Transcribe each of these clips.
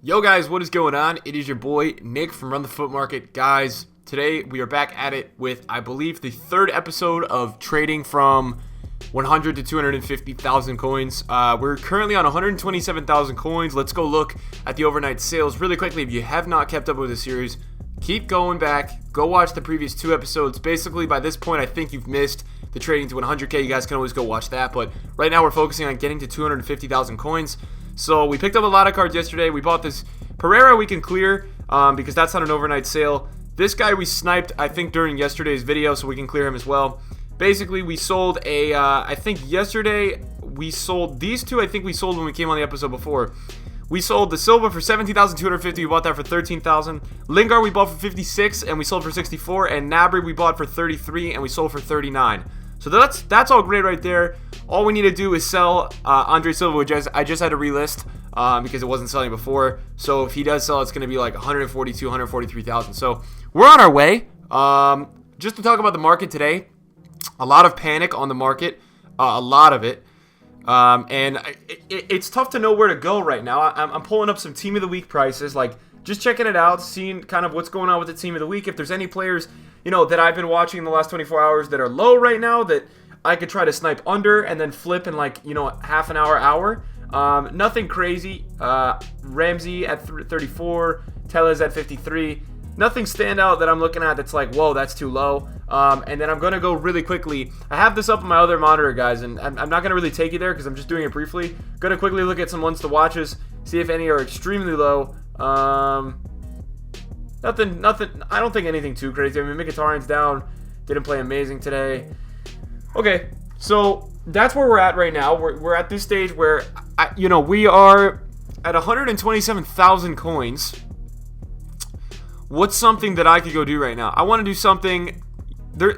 Yo guys, what is going on? It is your boy Nick from Run the Foot Market. Guys, today we are back at it with, I believe, the third episode of trading from 100 to 250,000 coins. We're currently on 127,000 coins. Let's go look at the overnight sales really quickly. If you have not kept up with the series, keep going back. Go watch the previous two episodes. Basically, by this point, I think you've missed the trading to 100K. You guys can always go watch that. But right now, we're focusing on getting to 250,000 coins. So we picked up a lot of cards yesterday. We bought this Pereira we can clear because that's not an overnight sale. This guy we sniped, I think, during yesterday's video, so we can clear him as well. Basically, we sold a, I think yesterday we sold these two. I think we sold when we came on the episode before. We sold the Silva for 17,250. We bought that for 13,000. Lingard we bought for 56 and we sold for 64. And Nabry we bought for 33 and we sold for 39. So that's all great right there. All we need to do is sell Andre Silva, which I just had to relist because it wasn't selling before. So if he does sell, it's going to be like 142, 143,000. So we're on our way. Just to talk about the market today, a lot of panic on the market, a lot of it. And it's tough to know where to go right now. I'm pulling up some Team of the Week prices, like just checking it out, seeing kind of what's going on with the Team of the Week. If there's any players, you know, that I've been watching in the last 24 hours that are low right now that I could try to snipe under and then flip in like, you know, half an hour. Nothing crazy. Ramsey at 34, Tellez at 53. Nothing standout that I'm looking at that's like, whoa, that's too low. And then I'm going to go really quickly. I have this up on my other monitor, guys, and I'm not going to really take you there because I'm just doing it briefly. Going to quickly look at some ones to watches, see if any are extremely low. Nothing. I don't think anything too crazy. I mean, Mkhitaryan's down. Didn't play amazing today. Okay, so that's where we're at right now. We're at this stage where, we are at 127,000 coins. What's something that I could go do right now? I want to do something. Let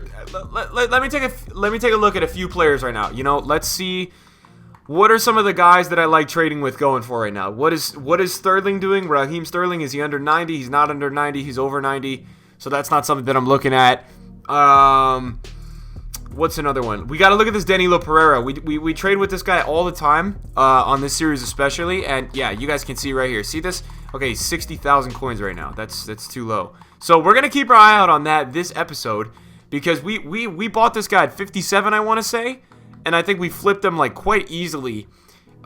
me take a look at a few players right now. You know, let's see what are some of the guys that I like trading with going for right now. What is Sterling doing? Raheem Sterling, is he under 90? He's not under 90. He's over 90. So that's not something that I'm looking at. What's another one? We got to look at this Danilo Pereira. We trade with this guy all the time on this series especially. And yeah, you guys can see right here. See this? Okay, 60,000 coins right now. That's too low. So we're going to keep our eye out on that this episode because we bought this guy at 57, I want to say. And I think we flipped him like quite easily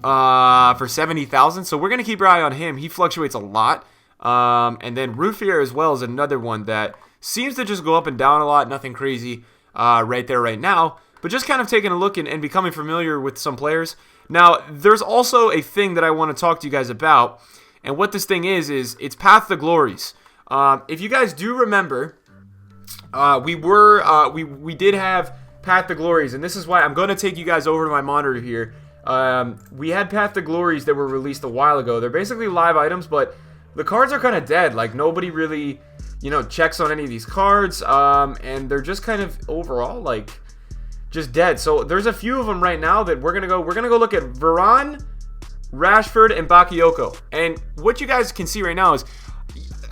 for 70,000. So we're going to keep our eye on him. He fluctuates a lot. And then Rufier as well is another one that seems to just go up and down a lot. Nothing crazy right there right now. But just kind of taking a look and becoming familiar with some players. Now, there's also a thing that I want to talk to you guys about. And what this thing is it's Path to Glories. If you guys do remember, we did have Path to Glories, and this is why I'm going to take you guys over to my monitor here. We had Path to Glories that were released a while ago. They're basically live items, but the cards are kind of dead. Like, nobody really, checks on any of these cards, and they're just kind of overall, like, just dead. So there's a few of them right now that we're gonna go look at Varane, Rashford, and Bakayoko. And what you guys can see right now is,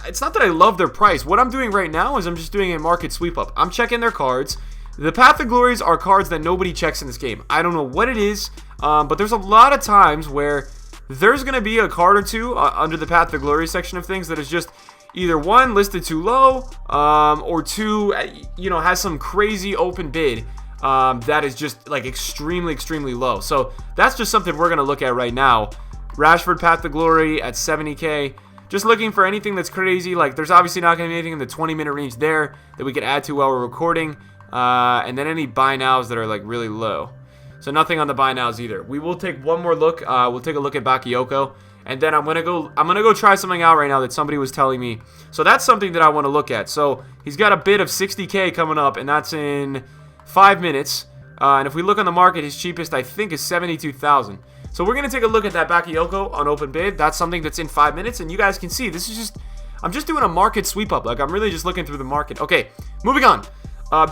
it's not that I love their price. What I'm doing right now is I'm just doing a market sweep up. I'm checking their cards. The Path to Glories are cards that nobody checks in this game. I don't know what it is, but there's a lot of times where there's going to be a card or two under the Path to Glories section of things that is just either one, listed too low, or two, has some crazy open bid that is just like extremely, extremely low. So that's just something we're going to look at right now. Rashford Path to Glory at 70K. Just looking for anything that's crazy. Like, there's obviously not going to be anything in the 20-minute range there that we could add to while we're recording. And then any buy nows that are like really low. So nothing on the buy nows either. We will take one more look. We'll take a look at Bakayoko. And then I'm gonna go try something out right now that somebody was telling me. So that's something that I want to look at. So he's got a bid of 60K coming up, and that's in 5 minutes. And if we look on the market, his cheapest I think is 72,000. So we're gonna take a look at that Bakayoko on open bid. That's something that's in 5 minutes, and you guys can see this is just, I'm just doing a market sweep up. Like, I'm really just looking through the market. Okay, moving on.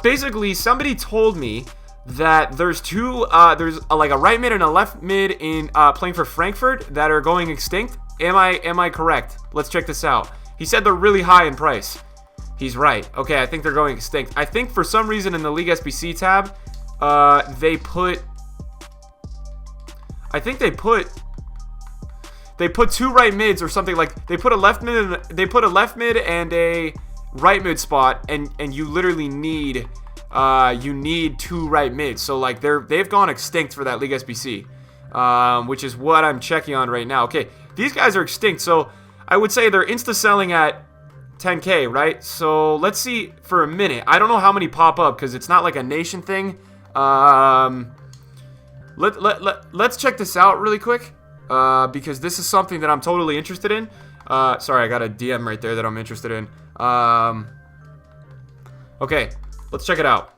Basically, somebody told me that there's there's like a right mid and a left mid in playing for Frankfurt that are going extinct. Am I correct? Let's check this out. He said they're really high in price. He's right. Okay, I think they're going extinct. I think for some reason in the League SBC tab, they put they put 2 right mids or something. Like they put a left mid and a right mid spot, and you literally need 2 right mids. So like they've gone extinct for that League SBC, which is what I'm checking on right now. Okay, these guys are extinct, so I would say they're insta selling at 10K, right? So let's see for a minute. I don't know how many pop up because it's not like a nation thing. Let's check this out really quick, because this is something that I'm totally interested in. Sorry, I got a DM right there that I'm interested in. Okay, let's check it out.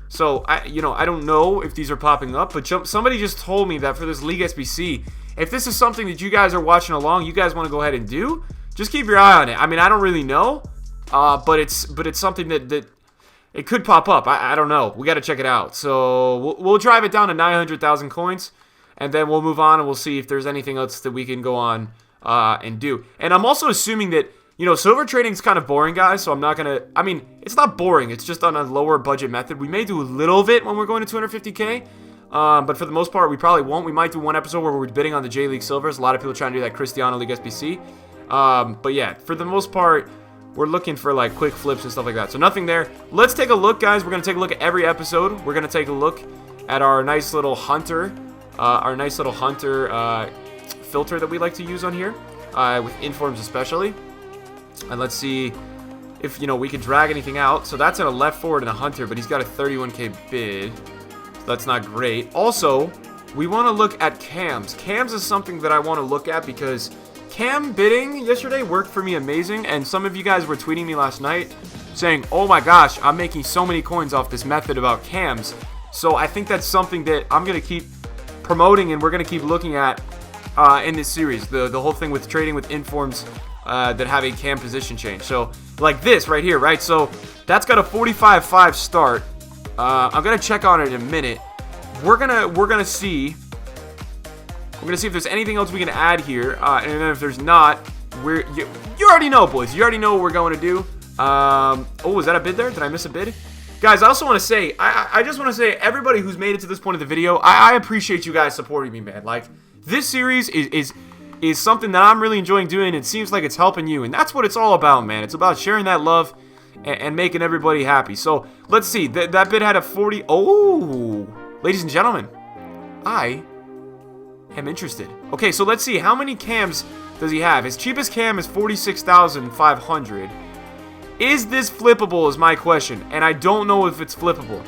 So I don't know if these are popping up, but somebody just told me that for this League SBC, if this is something that you guys are watching along, you guys want to go ahead and do, just keep your eye on it. I mean, I don't really know, but it's something that it could pop up. I don't know. We got to check it out. So we'll drive it down to 900,000 coins, and then we'll move on and we'll see if there's anything else that we can go on and do. And I'm also assuming that, silver trading is kind of boring, guys, so I'm not going to... I mean, it's not boring. It's just on a lower budget method. We may do a little of it when we're going to 250K, but for the most part, we probably won't. We might do one episode where we're bidding on the J League Silvers. A lot of people trying to do that Cristiano League SBC. But yeah, for the most part, we're looking for like quick flips and stuff like that. So nothing there. Let's take a look, guys. We're going to take a look at every episode. We're going to take a look at our nice little hunter, filter that we like to use on here, with informs especially. And let's see if, we can drag anything out. So that's in a left forward and a hunter, but he's got a 31K bid. So that's not great. Also, we want to look at cams. Cams is something that I want to look at because cam bidding yesterday worked for me amazing, and some of you guys were tweeting me last night saying, oh my gosh, I'm making so many coins off this method about cams. So I think that's something that I'm going to keep promoting, and we're going to keep looking at in this series, the whole thing with trading with informs that have a cam position change. So like this right here, right? So that's got a 45.5 start. I'm going to check on it in a minute. We're gonna see if there's anything else we can add here, and then if there's not, you already know, boys. You already know what we're going to do. Oh, was that a bid there? Did I miss a bid? Guys, I also want to say, I just want to say, everybody who's made it to this point of the video, I appreciate you guys supporting me, man. Like, this series is something that I'm really enjoying doing. It seems like it's helping you, and that's what it's all about, man. It's about sharing that love and making everybody happy. So, let's see. That bid had a 40... Oh, ladies and gentlemen, I am interested. Okay, so let's see. How many cams does he have? His cheapest cam is 46,500. Is this flippable is my question, and I don't know if it's flippable.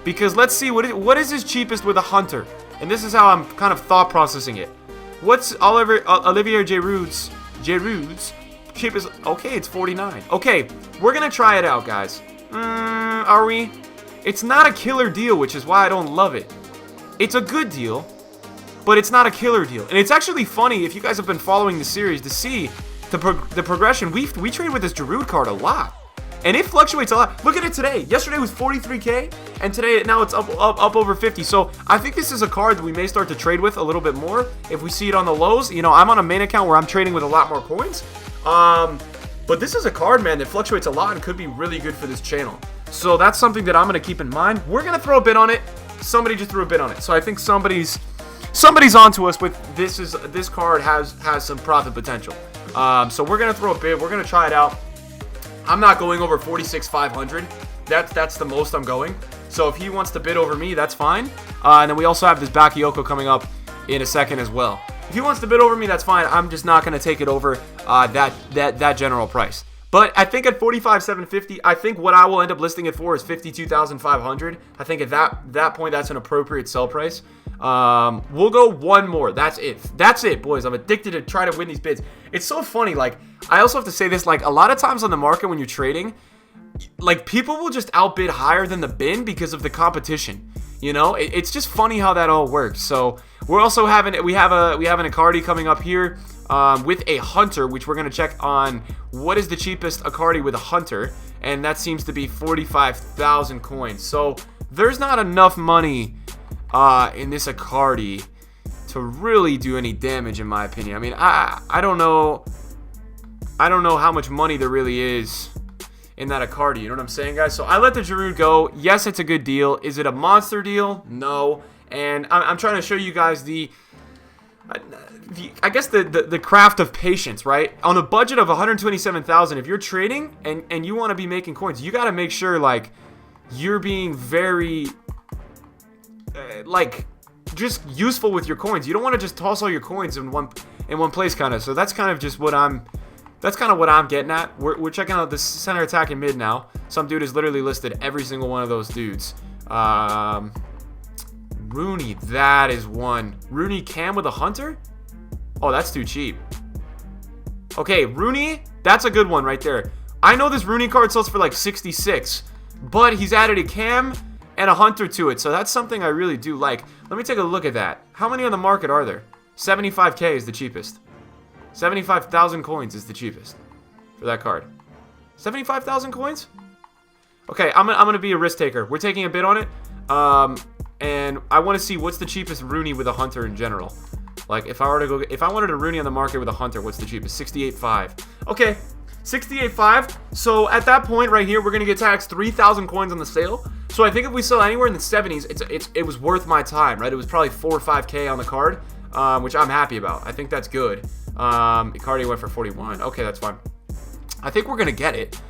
Because let's see, what is his cheapest with a hunter? And this is how I'm kind of thought processing it. What's Olivier Giroud's cheapest? Okay, it's 49. Okay, we're going to try it out, guys. Are we? It's not a killer deal, which is why I don't love it. It's a good deal, but it's not a killer deal. And it's actually funny, if you guys have been following the series, to see the progression. We trade with this Giroud card a lot, and it fluctuates a lot. Look at it today. Yesterday was 43K, and today now it's up over 50. So I think this is a card that we may start to trade with a little bit more if we see it on the lows. I'm on a main account where I'm trading with a lot more coins. But this is a card, man, that fluctuates a lot and could be really good for this channel. So that's something that I'm going to keep in mind. We're going to throw a bid on it. Somebody just threw a bid on it. So I think somebody's onto us with this card has some profit potential. So we're going to throw a bid. We're going to try it out. I'm not going over 46,500. That's the most I'm going. So if he wants to bid over me, that's fine. And then we also have this Bakayoko coming up in a second as well. If he wants to bid over me, that's fine. I'm just not going to take it over that general price. But I think at 45,750, I think what I will end up listing it for is 52,500. I think at that point, that's an appropriate sell price. We'll go one more. That's it. That's it, boys. I'm addicted to try to win these bids. It's so funny. Like, I also have to say this. Like, a lot of times on the market when you're trading, like, people will just outbid higher than the bin because of the competition. It's just funny how that all works. So we're also we have an Icardi coming up here. With a hunter, which we're going to check on what is the cheapest Icardi with a hunter, and that seems to be 45,000 coins. So there's not enough money in this Icardi to really do any damage, in my opinion. I mean, I don't know how much money there really is in that Icardi. You know what I'm saying, guys? So I let the Giroud go. Yes, it's a good deal. Is it a monster deal? No. And I'm trying to show you guys the I guess the craft of patience, right? On a budget of 127,000, if you're trading and you want to be making coins, you got to make sure like you're being very like just useful with your coins. You don't want to just toss all your coins in one place, kind of. So that's kind of just what I'm getting at. We're checking out the center attack in mid now. Some dude has literally listed every single one of those dudes. Rooney, that is one. Rooney Cam with a Hunter? Oh, that's too cheap. Okay, Rooney, that's a good one right there. I know this Rooney card sells for like 66, but he's added a Cam and a Hunter to it, so that's something I really do like. Let me take a look at that. How many on the market are there? 75K is the cheapest. 75,000 coins is the cheapest for that card. 75,000 coins? Okay, I'm gonna be a risk taker. We're taking a bid on it. And I want to see what's the cheapest Rooney with a Hunter in general. Like if I wanted a Rooney on the market with a Hunter, what's the cheapest? 68.5. Okay, 68.5. So at that point right here, we're gonna get taxed 3,000 coins on the sale. So I think if we sell anywhere in the 70s, it was worth my time, right? It was probably 4 or 5K on the card, which I'm happy about. I think that's good. Icardi went for 41. Okay, that's fine. I think we're gonna get it.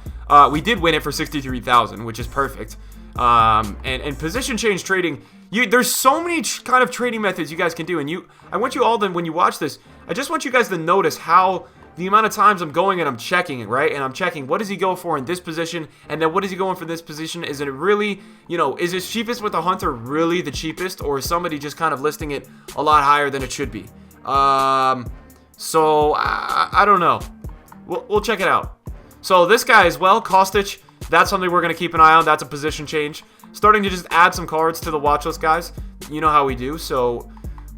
We did win it for 63,000, which is perfect. And position change trading, there's so many kind of trading methods you guys can do, and I want you all to, when you watch this, I just want you guys to notice how the amount of times I'm going and I'm checking it, right? And I'm checking, what does he go for in this position, and then what is he going for this position? Is it really, is his cheapest with the Hunter really the cheapest, or is somebody just kind of listing it a lot higher than it should be? So I don't know. We'll check it out. So this guy as well, Kostic, that's something we're going to keep an eye on. That's a position change. Starting to just add some cards to the watch list, guys. You know how we do. So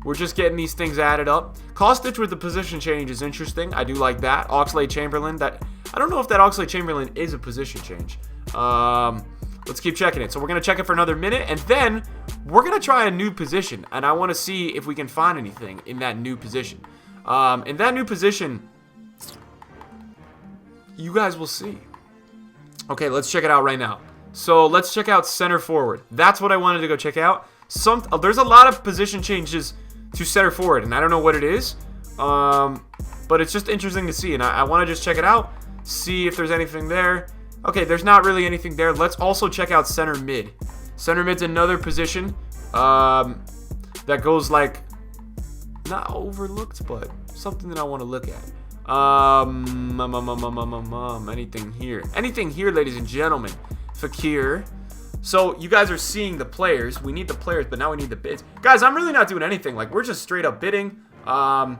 we're just getting these things added up. Kostic with the position change is interesting. I do like that. Oxlade-Chamberlain. I don't know if that Oxlade-Chamberlain is a position change. Let's keep checking it. So we're going to check it for another minute. And then we're going to try a new position. And I want to see if we can find anything in that new position. In that new position, you guys will see. Okay, let's check it out right now. So let's check out center forward. That's what I wanted to go check out. There's a lot of position changes to center forward, and I don't know what it is. But it's just interesting to see, and I want to just check it out, see if there's anything there. Okay, there's not really anything there. Let's also check out center mid. Center mid's another position that goes like, not overlooked, but something that I want to look at. Anything here? Anything here, ladies and gentlemen? Fakir. So you guys are seeing the players. We need the players, but now we need the bids. Guys, I'm really not doing anything. Like, we're just straight up bidding. And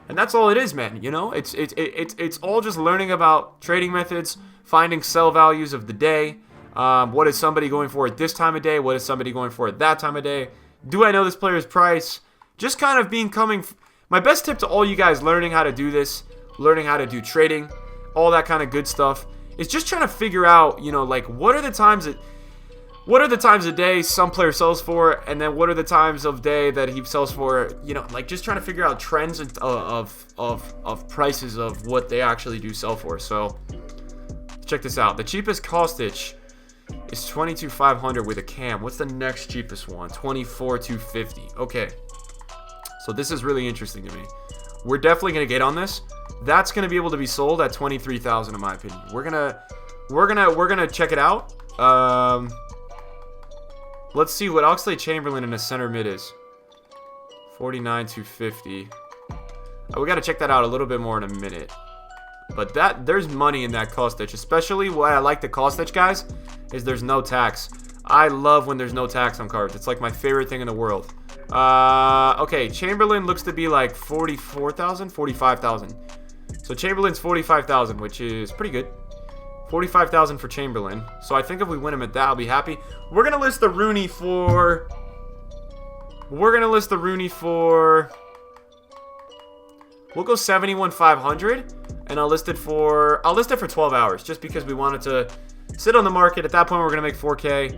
that's all it is, man. It's all just learning about trading methods, finding sell values of the day. What is somebody going for at this time of day? What is somebody going for at that time of day? Do I know this player's price? Just kind of my best tip to all you guys learning how to do this, learning how to do trading, all that kind of good stuff, is just trying to figure out, like what are the times a day some player sells for, and then what are the times of day that he sells for, like just trying to figure out trends of prices of what they actually do sell for. So check this out. The cheapest Kostic is 22,500 with a Cam. What's the next cheapest one? 24,250. Okay. So this is really interesting to me. We're definitely going to get on this. That's going to be able to be sold at 23,000 in my opinion. We're going to check it out. Let's see what Oxlade-Chamberlain in a center mid is. 49,250. We got to check that out a little bit more in a minute. But there's money in that Kostic. Especially why I like the Kostic, guys, is there's no tax. I love when there's no tax on cards. It's like my favorite thing in the world. Okay, Chamberlain looks to be like 44,000, 45,000. So Chamberlain's 45,000, which is pretty good. 45,000 for Chamberlain. So I think if we win him at that, I'll be happy. We're gonna list the Rooney for. We'll go 71,500, and I'll list it for 12 hours, just because we wanted to sit on the market. At that point, we're gonna make 4K.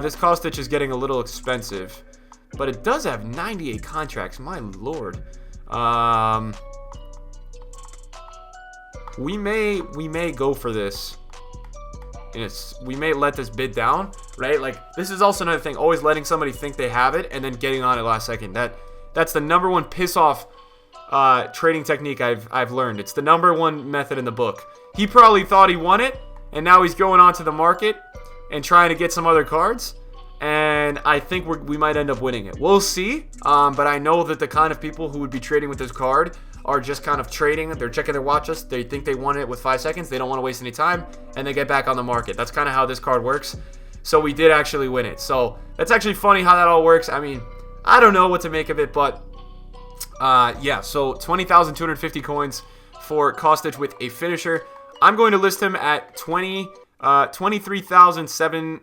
This Kostic is getting a little expensive. But it does have 98 contracts. My lord. We may go for this. We may let this bid down, right? Like, this is also another thing. Always letting somebody think they have it and then getting on it last second. That's the number one piss off trading technique I've learned. It's the #1 method in the book. He probably thought he won it, and now he's going onto the market and trying to get some other cards. And I think we might end up winning it. We'll see. But I know that the kind of people who would be trading with this card are just kind of trading. They're checking their watches. They think they won it with 5 seconds. They don't want to waste any time. And they get back on the market. That's kind of how this card works. So we did actually win it. So that's actually funny how that all works. I mean, I don't know what to make of it. But yeah, so 20,250 coins for Kostic with a finisher. I'm going to list him at 23,007.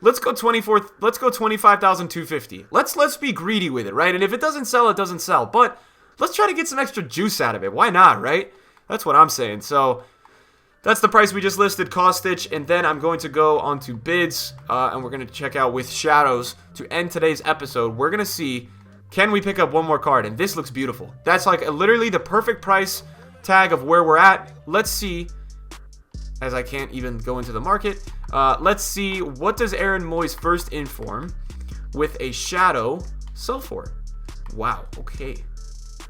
Let's go 24. Let's go 25,250. Let's be greedy with it, right? And if it doesn't sell, it doesn't sell. But let's try to get some extra juice out of it. Why not, right? That's what I'm saying. So that's the price we just listed, Kostic. And then I'm going to go on to bids, and we're going to check out with shadows to end today's episode. We're going to see, can we pick up one more card? And this looks beautiful. That's like literally the perfect price tag of where we're at. Let's see, as I can't even go into the market. Let's see, what does Aaron Moyes first inform with a shadow sell for? Wow, okay.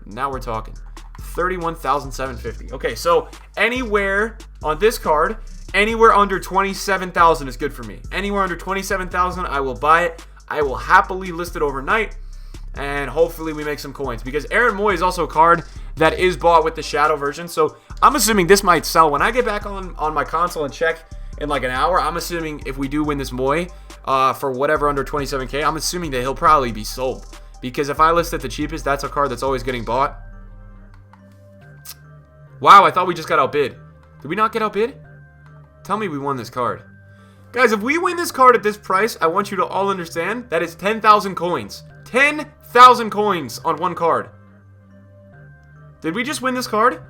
Now we're talking. 31,750. Okay, so anywhere on this card, anywhere under 27,000 is good for me. Anywhere under 27,000, I will buy it. I will happily list it overnight, and hopefully we make some coins. Because Aaron Moy is also a card that is bought with the shadow version, so I'm assuming this might sell. When I get back on my console and check in like an hour, I'm assuming if we do win this Moy for whatever under 27k, I'm assuming that he'll probably be sold. Because if I list it the cheapest, that's a card that's always getting bought. Wow, I thought we just got outbid. Did we not get outbid? Tell me we won this card. Guys, if we win this card at this price, I want you to all understand that is 10,000 coins. 10,000 coins on one card. Did we just win this card?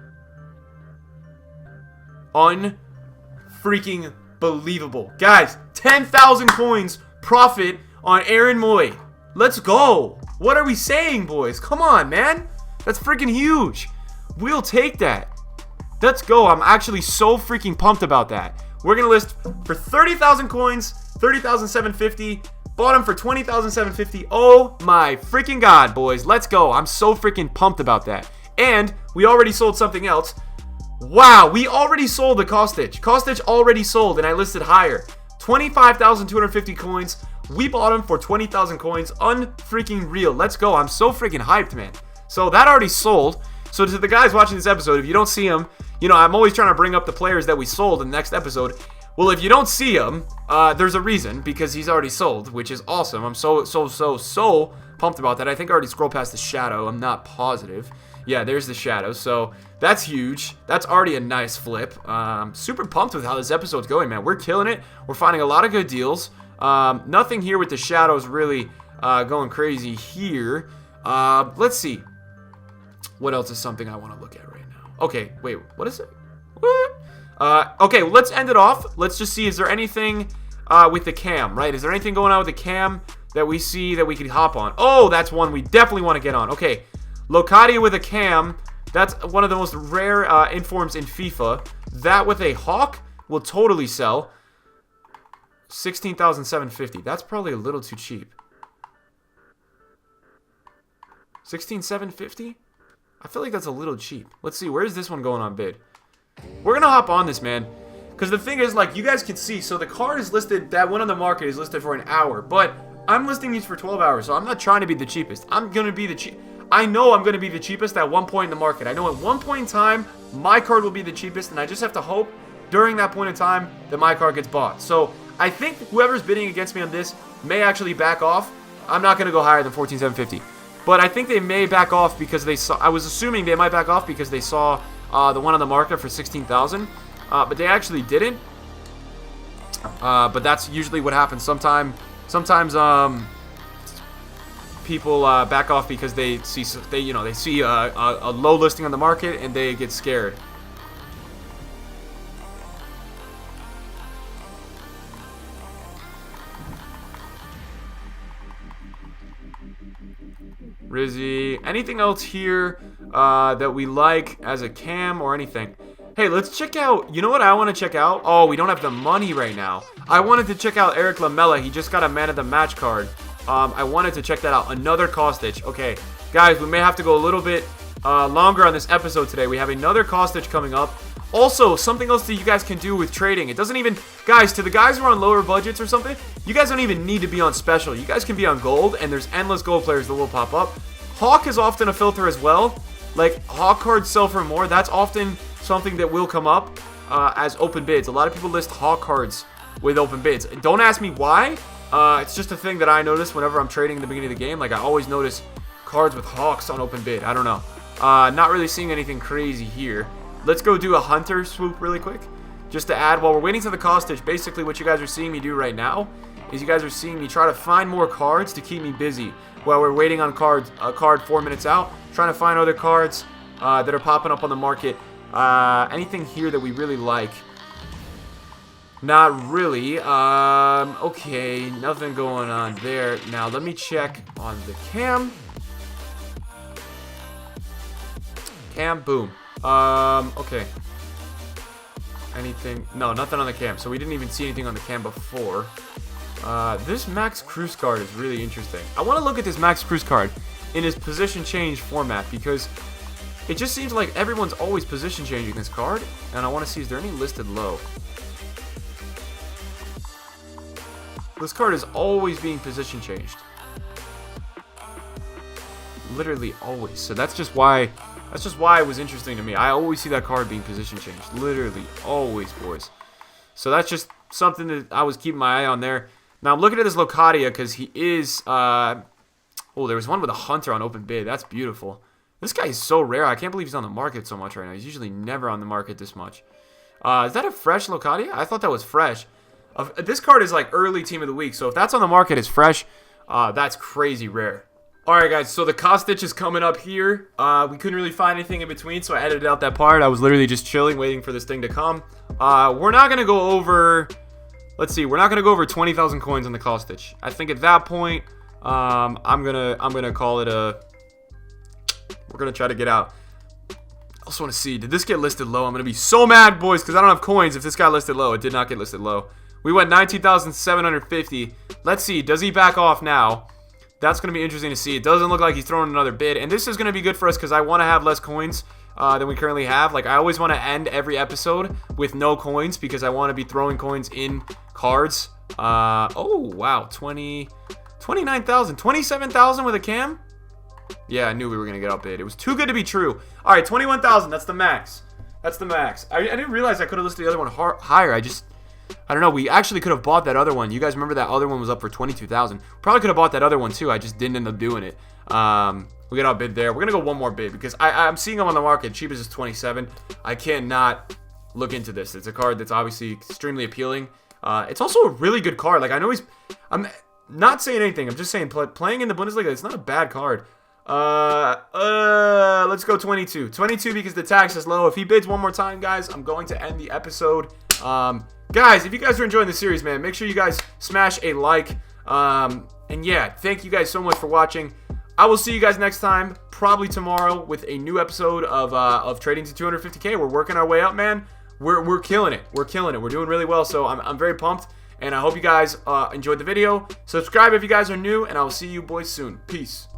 Unfreaking believable. Guys, 10,000 coins profit on Aaron Moy. Let's go. What are we saying, boys? Come on, man. That's freaking huge. We'll take that. Let's go. I'm actually so freaking pumped about that. We're going to list for 30,000 coins, 30,750. Bought him for 20,750. Oh my freaking god, boys. Let's go. I'm so freaking pumped about that. And we already sold something else. Wow, we already sold the Kostic. Kostic already sold, and I listed higher. 25,250 coins. We bought him for 20,000 coins. Unfreaking real. Let's go. I'm so freaking hyped, man. So that already sold. So to the guys watching this episode, if you don't see them, you know, I'm always trying to bring up the players that we sold in the next episode. Well, if you don't see him, there's a reason, because he's already sold, which is awesome. I'm so pumped about that. I think I already scrolled past the shadow. I'm not positive. Yeah, there's the shadow. So that's huge. That's already a nice flip. Super pumped with how this episode's going, man. We're killing it. We're finding a lot of good deals. Nothing here with the shadows really going crazy here. Let's see. What else is something I want to look at right now? Okay, wait, what is it? What? Okay, let's end it off. Let's just see, is there anything with the cam, right? Is there anything going on with the cam that we see that we could hop on? Oh, that's one we definitely want to get on. Okay, Locadia with a cam. That's one of the most rare informs in FIFA. That with a hawk will totally sell. 16,750. That's probably a little too cheap. 16,750? I feel like that's a little cheap. Let's see, where is this one going on bid? We're gonna hop on this, man. Because the thing is, like, you guys can see, so the card is listed, that one on the market is listed for an hour, but I'm listing these for 12 hours, so I'm not trying to be the cheapest. I'm gonna be the I know I'm gonna be the cheapest at one point in the market. I know at one point in time, my card will be the cheapest, and I just have to hope during that point in time that my card gets bought. So I think whoever's bidding against me on this may actually back off. I'm not gonna go higher than 14,750. But I think they may back off because they saw, I was assuming they might back off because they saw the one on the market for 16,000. But they actually didn't. But that's usually what happens. Sometimes people back off because they see a low listing on the market and they get scared. Rizzy. Anything else here that we like as a cam or anything? Hey, let's check out, you know what I want to check out? Oh, we don't have the money right now. I wanted to check out Eric Lamela. He just got a man of the match card. I wanted to check that out. Another Kostic. Okay, guys, we may have to go a little bit longer on this episode today. We have another Kostic coming up. Also, something else that you guys can do with trading. It doesn't even... Guys, to the guys who are on lower budgets or something, you guys don't even need to be on special. You guys can be on gold, and there's endless gold players that will pop up. Hawk is often a filter as well. Like, Hawk cards sell for more. That's often something that will come up as open bids. A lot of people list Hawk cards with open bids. Don't ask me why. It's just a thing that I notice whenever I'm trading in the beginning of the game. Like, I always notice cards with Hawks on open bid. I don't know. Not really seeing anything crazy here. Let's go do a Hunter swoop really quick. Just to add, while we're waiting for the Kostic, basically what you guys are seeing me do right now is you guys are seeing me try to find more cards to keep me busy while we're waiting on a card 4 minutes out. Trying to find other cards that are popping up on the market. Anything here that we really like? Not really. Okay, nothing going on there. Now, let me check on the cam. Cam, boom. Okay. Anything? No, nothing on the cam. So we didn't even see anything on the cam before. This Max Cruz card is really interesting. I want to look at this Max Cruz card in his position change format because it just seems like everyone's always position changing this card. And I want to see, is there any listed low? This card is always being position changed. Literally always. So that's just why it was interesting to me. I always see that card being position changed. Literally always, boys. So that's just something that I was keeping my eye on there. Now I'm looking at this Locadia because he is... oh, there was one with a Hunter on open bid. That's beautiful. This guy is so rare. I can't believe he's on the market so much right now. He's usually never on the market this much. Is that a fresh Locadia? I thought that was fresh. This card is like early team of the week. So if that's on the market, it's fresh. That's crazy rare. Alright guys, so the Kostic is coming up here. We couldn't really find anything in between, so I edited out that part. I was literally just chilling, waiting for this thing to come. We're not going to go over... Let's see, we're not going to go over 20,000 coins on the Kostic. I think at that point, I'm gonna call it a... We're going to try to get out. I also want to see, did this get listed low? I'm going to be so mad, boys, because I don't have coins if this got listed low. It did not get listed low. We went 19,750. Let's see, does he back off now? That's going to be interesting to see. It doesn't look like he's throwing another bid. And this is going to be good for us because I want to have less coins than we currently have. Like, I always want to end every episode with no coins because I want to be throwing coins in cards. Oh, wow. 29,000. 27,000 with a cam? Yeah, I knew we were going to get outbid. It was too good to be true. All right, 21,000. That's the max. That's the max. I didn't realize I could have listed the other one higher. I don't know. We actually could have bought that other one. You guys remember that other one was up for 22,000. Probably could have bought that other one too. I just didn't end up doing it. We got outbid there. We're gonna go one more bid because I'm seeing them on the market. Cheapest is 27. I cannot look into this. It's a card that's obviously extremely appealing. It's also a really good card. Like, I know I'm not saying anything. I'm just saying playing in the Bundesliga, it's not a bad card. Let's go 22. 22 because the tax is low. If he bids one more time, guys, I'm going to end the episode. Guys, if you guys are enjoying the series, man, make sure you guys smash a like. And yeah, thank you guys so much for watching. I will see you guys next time, probably tomorrow, with a new episode of Trading to 250K. We're working our way up, man. We're killing it. We're killing it. We're doing really well, so I'm very pumped. And I hope you guys enjoyed the video. Subscribe if you guys are new, and I will see you boys soon. Peace.